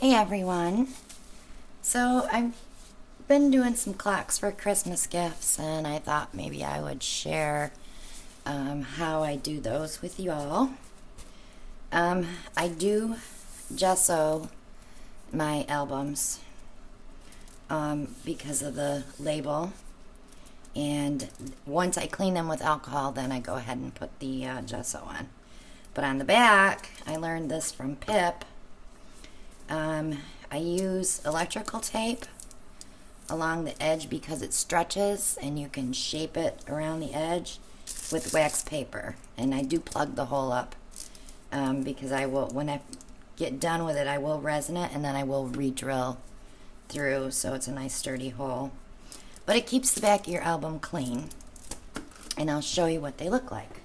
Hey everyone. So I've been doing some clocks for Christmas gifts, and I thought maybe I would share how I do those with you all. I do gesso my albums because of the label, and once I clean them with alcohol, then I go ahead and put the gesso on. But on the back, I learned this from Pip. I use electrical tape along the edge because it stretches and you can shape it around the edge with wax paper. And I do plug the hole up because I will, when I get done with it, I will resin it and then I will re-drill through so it's a nice sturdy hole. But it keeps the back of your album clean, and I'll show you what they look like.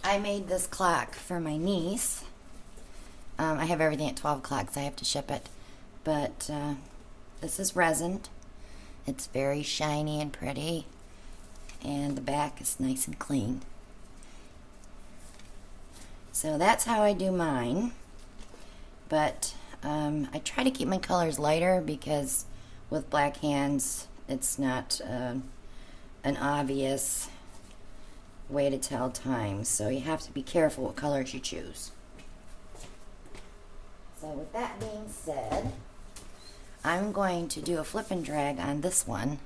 I made this clock for my niece. I have everything at 12 o'clock, so I have to ship it. But this is resined. It's very shiny and pretty. And the back is nice and clean. So that's how I do mine. But I try to keep my colors lighter because with black hands, it's not an obvious way to tell time, so you have to be careful what colors you choose. So with that being said, I'm going to do a flip and drag on this one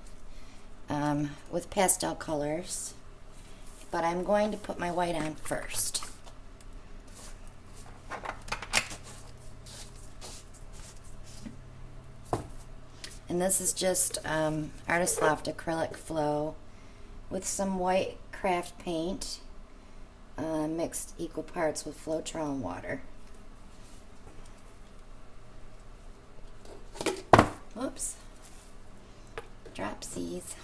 with pastel colors, but I'm going to put my white on first. And this is just Artist Loft Acrylic Flow with some white craft paint mixed equal parts with Floetrol and water. Whoops. Dropsies.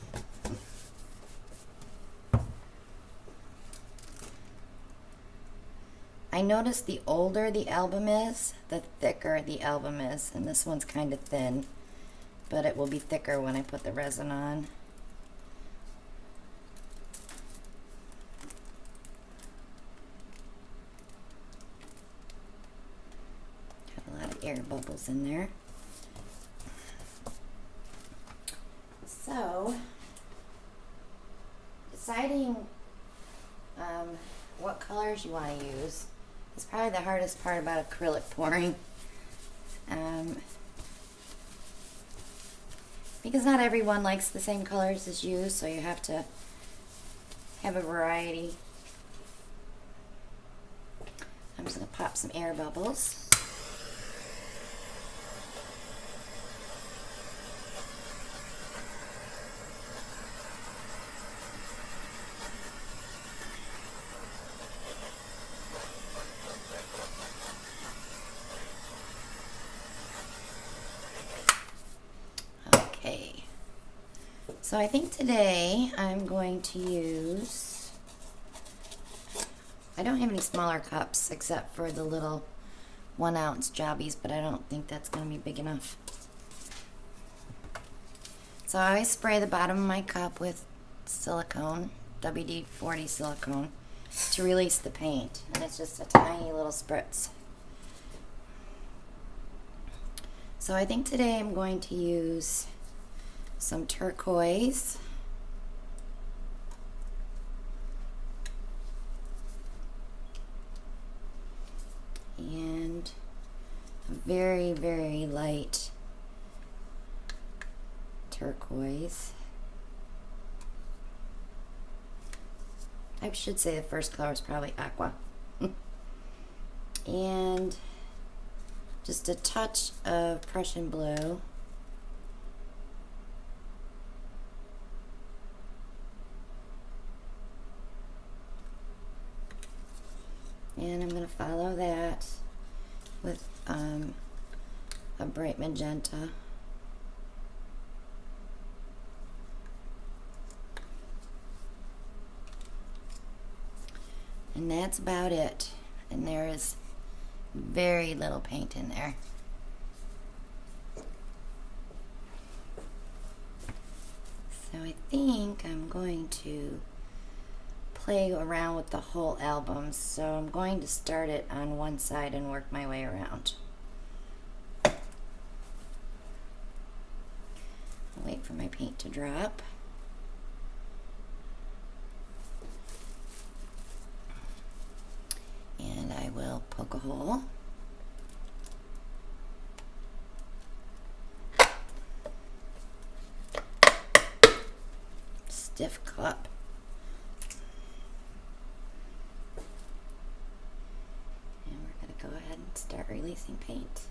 I noticed the older the album is, the thicker the album is, and this one's kind of thin, but it will be thicker when I put the resin on. Air bubbles in there. So, deciding what colors you want to use is probably the hardest part about acrylic pouring. Because not everyone likes the same colors as you, so you have to have a variety. I'm just going to pop some air bubbles. So I think today I'm going to use, I don't have any smaller cups except for the little 1 ounce jobbies, but I don't think that's going to be big enough. So I always spray the bottom of my cup with silicone, WD-40 silicone, to release the paint. And it's just a tiny little spritz. So I think today I'm going to use some turquoise, and a very, very light turquoise. I should say the first color is probably aqua. And just a touch of Prussian blue. And I'm going to follow that with a bright magenta. And that's about it. And there is very little paint in there. So I think I'm going to play around with the whole album, so I'm going to start it on one side and work my way around. I'll wait for my paint to drop. And I will poke a hole. Stiff cup. And we're going to go ahead and start releasing paint.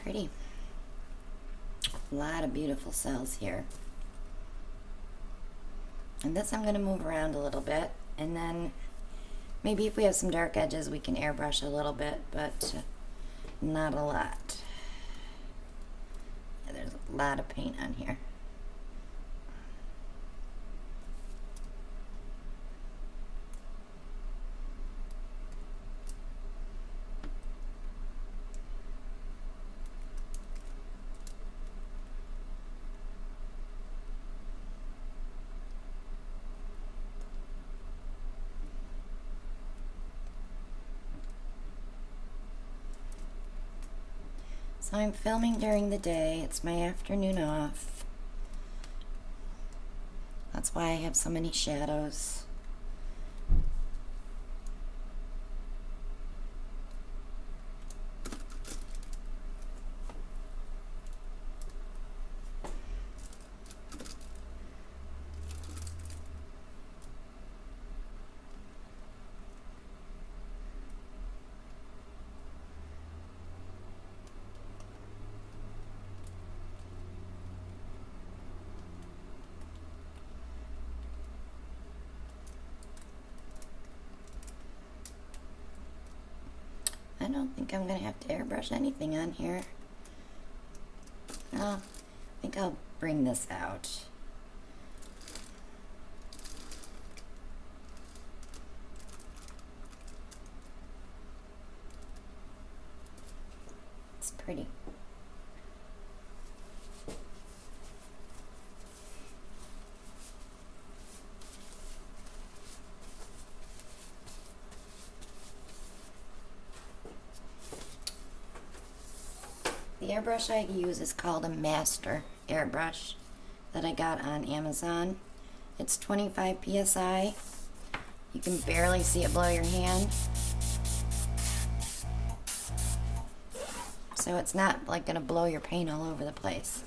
Pretty. A lot of beautiful cells here. And this I'm going to move around a little bit, and then maybe if we have some dark edges we can airbrush a little bit, but not a lot. Yeah, there's a lot of paint on here. So I'm filming during the day. It's my afternoon off. That's why I have so many shadows. I don't think I'm going to have to airbrush anything on here. I think I'll bring this out. It's pretty. The airbrush I use is called a Master airbrush that I got on Amazon. It's 25 psi. You can barely see it below your hand. So it's not like going to blow your paint all over the place.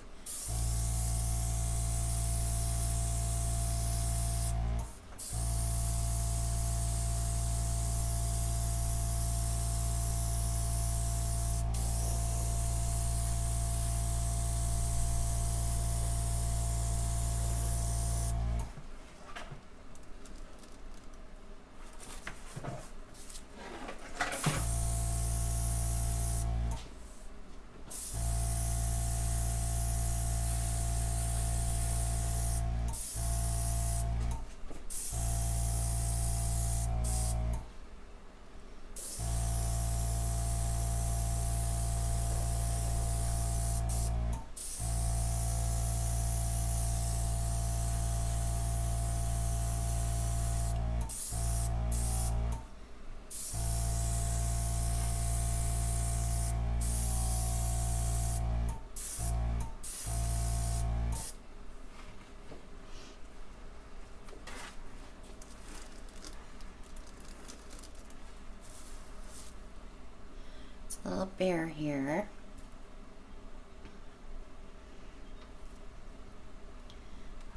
A little bare here.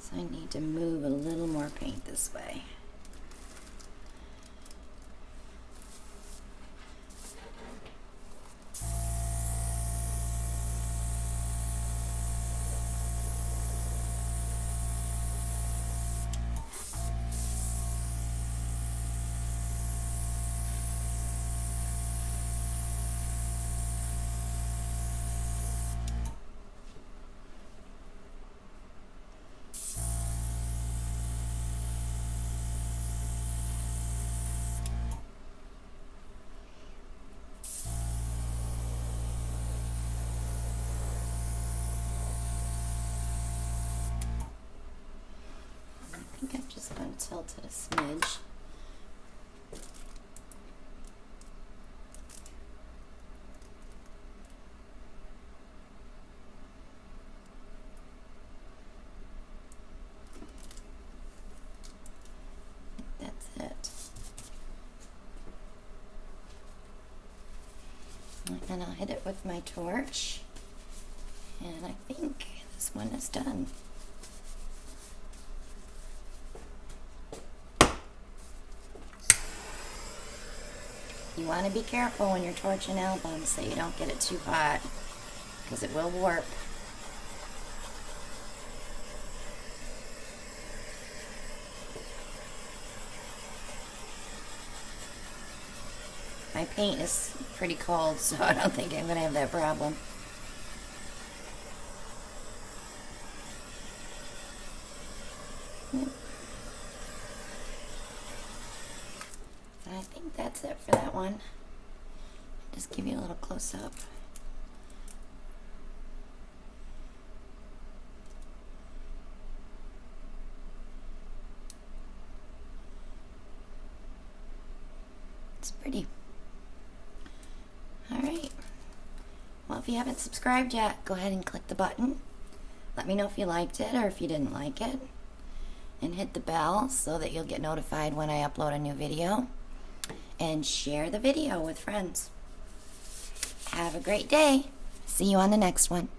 So I need to move a little more paint this way. going to tilt it a smidge. That's it. And I'll hit it with my torch. And I think this one is done. You want to be careful when you're torching albums so you don't get it too hot, because it will warp. My paint is pretty cold, so I don't think I'm going to have that problem. Yep. I think that's it for that one. Just give you a little close up. It's pretty. Alright. Well, if you haven't subscribed yet, go ahead and click the button. Let me know if you liked it or if you didn't like it. And hit the bell so that you'll get notified when I upload a new video. And share the video with friends. Have a great day. See you on the next one.